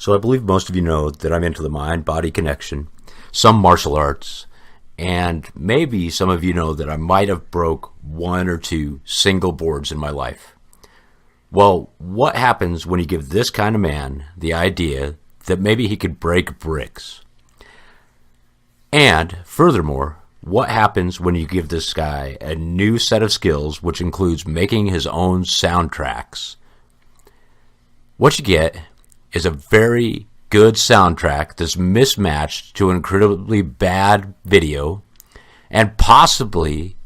So I believe most of you know that I'm into the mind-body connection, some martial arts, and maybe some of you know that I might have broke one or two single boards in my life. Well, what happens when you give this kind of man the idea that maybe he could break bricks? And furthermore, what happens when you give this guy a new set of skills which includes making his own soundtracks? What you get is a very good soundtrack that's mismatched to an incredibly bad video and possibly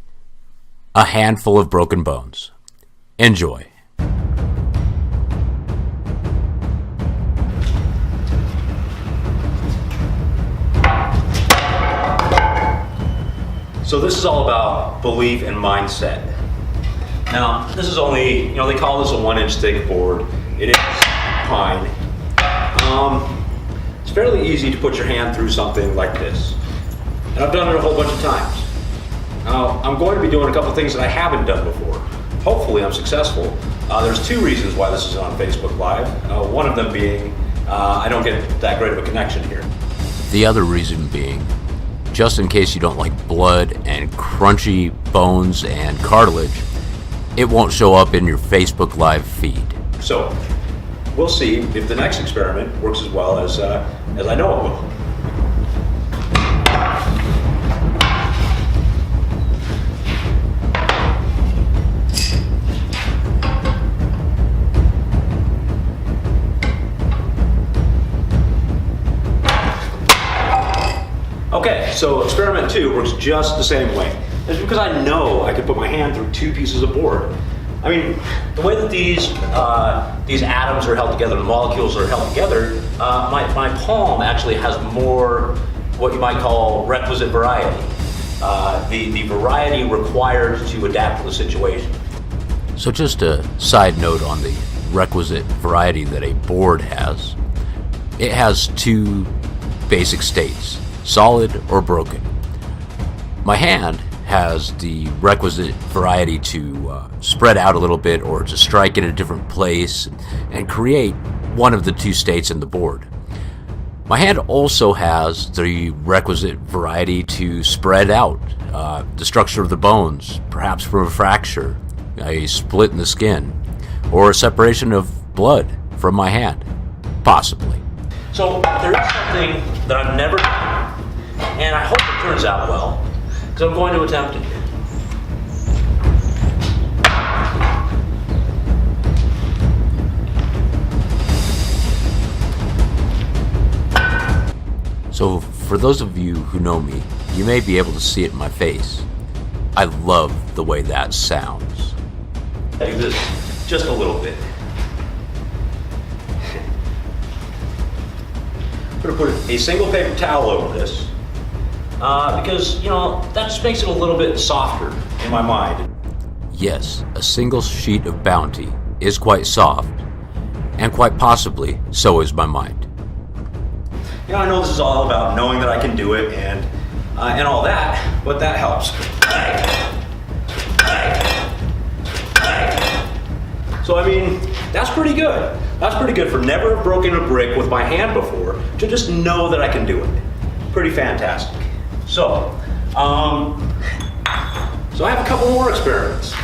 a handful of broken bones. Enjoy. So this is all about belief and mindset. Now, this is only, they call this a 1-inch thick board. It is pine. It's fairly easy to put your hand through something like this. And I've done it a whole bunch of times. Now, I'm going to be doing a couple things that I haven't done before. Hopefully I'm successful. There's two reasons why this is on Facebook Live. One of them being I don't get that great of a connection here. The other reason being, just in case you don't like blood and crunchy bones and cartilage, it won't show up in your Facebook Live feed. So, we'll see if the next experiment works as well as I know it will. Okay, so experiment 2 works just the same way. It's because I know I could put my hand through two pieces of board. I mean, the way that these atoms are held together, the molecules are held together, my palm actually has more what you might call requisite variety. The variety required to adapt to the situation. So just a side note on the requisite variety that a board has. It has two basic states, solid or broken. My hand has the requisite variety to spread out a little bit or to strike in a different place and create one of the two states in the board. My hand also has the requisite variety to spread out the structure of the bones, perhaps from a fracture, a split in the skin, or a separation of blood from my hand, possibly. So there is something that I've never done, and I hope it turns out well, because I'm going to attempt it. So for those of you who know me, you may be able to see it in my face. I love the way that sounds. Like this, just a little bit. I'm going to put a single paper towel over this. Because, that just makes it a little bit softer in my mind. Yes, a single sheet of Bounty is quite soft, and quite possibly so is my mind. I know this is all about knowing that I can do it and all that, but that helps. So that's pretty good. That's pretty good for never broken a brick with my hand before, to just know that I can do it. Pretty fantastic. So I have a couple more experiments.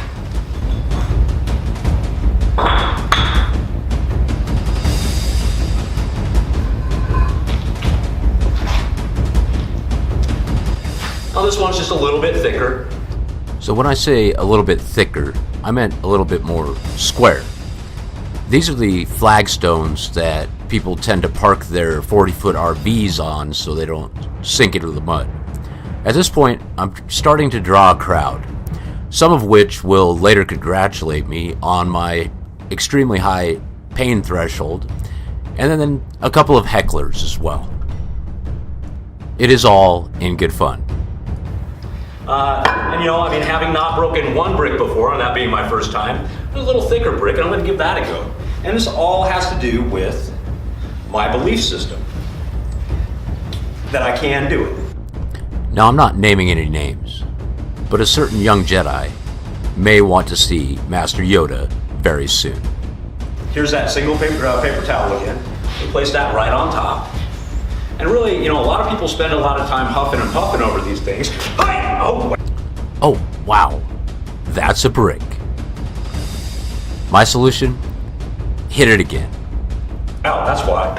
Now this one's just a little bit thicker. So when I say a little bit thicker, I meant a little bit more square. These are the flagstones that people tend to park their 40-foot RVs on so they don't sink into the mud. At this point, I'm starting to draw a crowd, some of which will later congratulate me on my extremely high pain threshold, and then a couple of hecklers as well. It is all in good fun. Having not broken one brick before, and that being my first time, it was a little thicker brick, and I'm going to give that a go. And this all has to do with my belief system, that I can do it. Now, I'm not naming any names, but a certain young Jedi may want to see Master Yoda very soon. Here's that single paper towel again. place that right on top. And really, a lot of people spend a lot of time huffing and puffing over these things. Oh, wow. That's a brick. My solution? Hit it again. Oh, that's why.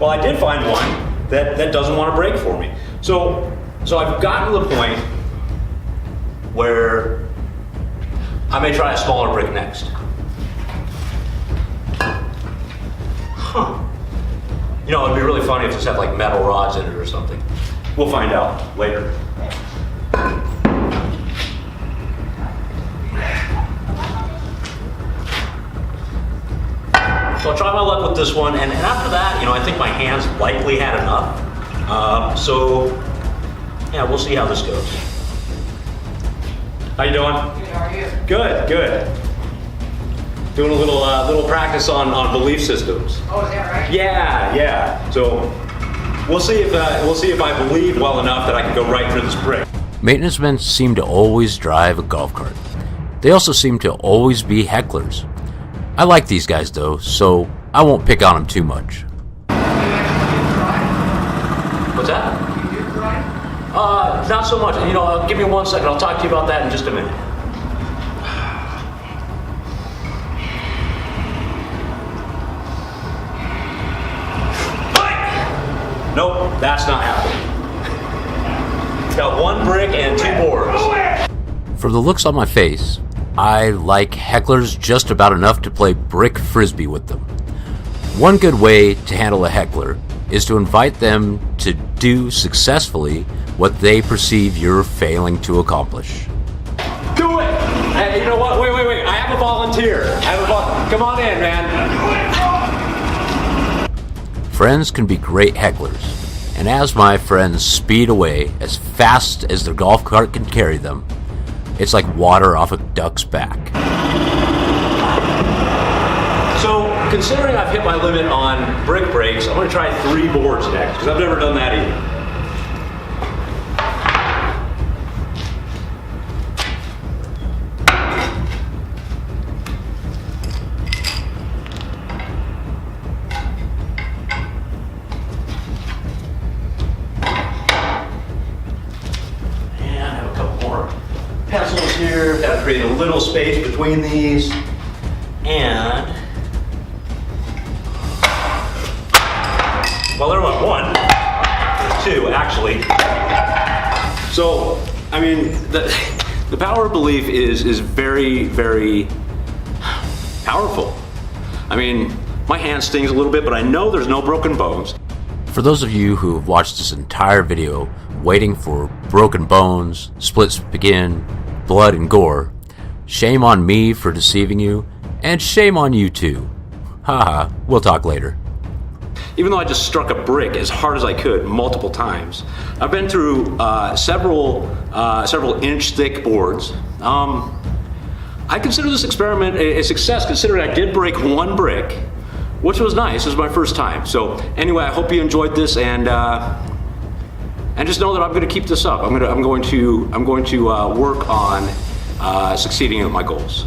Well, I did find one that doesn't want to break for me. So I've gotten to the point where I may try a smaller brick next. Huh. It'd be really funny if this had like metal rods in it or something. We'll find out later. So I'll try my luck with this one, and after that, I think my hands likely had enough. Yeah, we'll see how this goes. How you doing? Good, how are you? Good. Doing a little practice on belief systems. Oh, is that right? Yeah. So we'll see if I believe well enough that I can go right through this brick. Maintenance men seem to always drive a golf cart. They also seem to always be hecklers. I like these guys though, so I won't pick on them too much. What's that? Not so much. Give me 1 second. I'll talk to you about that in just a minute. Nope, that's not happening. Got 1 brick and 2 boards. From the looks on my face, I like hecklers just about enough to play brick frisbee with them. One good way to handle a heckler is to invite them to do successfully what they perceive you're failing to accomplish. Do it! Hey, you know what? Wait. I have a volunteer. Come on in, man. Friends can be great hecklers, and as my friends speed away as fast as their golf cart can carry them, it's like water off a duck's back. So, considering I've hit my limit on brick breaks, I'm going to try 3 boards next, because I've never done that either. Pencils here, got to create a little space between these, and well, there went 1. There's 2 actually. So, the power of belief is very, very powerful. My hand stings a little bit, but I know there's no broken bones. For those of you who have watched this entire video waiting for broken bones, splits begin, blood and gore, shame on me for deceiving you, and shame on you too. Haha, we'll talk later. Even though I just struck a brick as hard as I could multiple times, I've been through several inch thick boards. I consider this experiment a success, considering I did break 1 brick, which was nice. It was my first time. So anyway, I hope you enjoyed this, and just know that I'm going to keep this up. I'm going to work on succeeding at my goals.